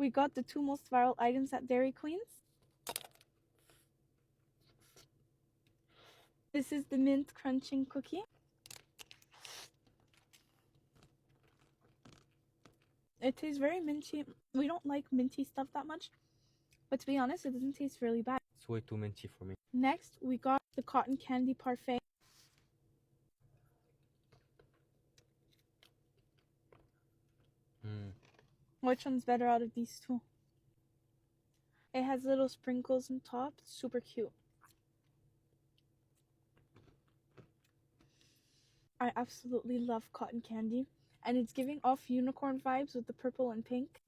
we got the two most viral items at Dairy Queen's. This is the mint crunching cookie. It tastes very minty. We don't like minty stuff that much, but to be honest, it doesn't taste really bad. It's way too minty for me. Next, we got the cotton candy parfait. Which one's better out of these two? It has little sprinkles on top. Super cute. I absolutely love cotton candy, and it's giving off unicorn vibes with the purple and pink.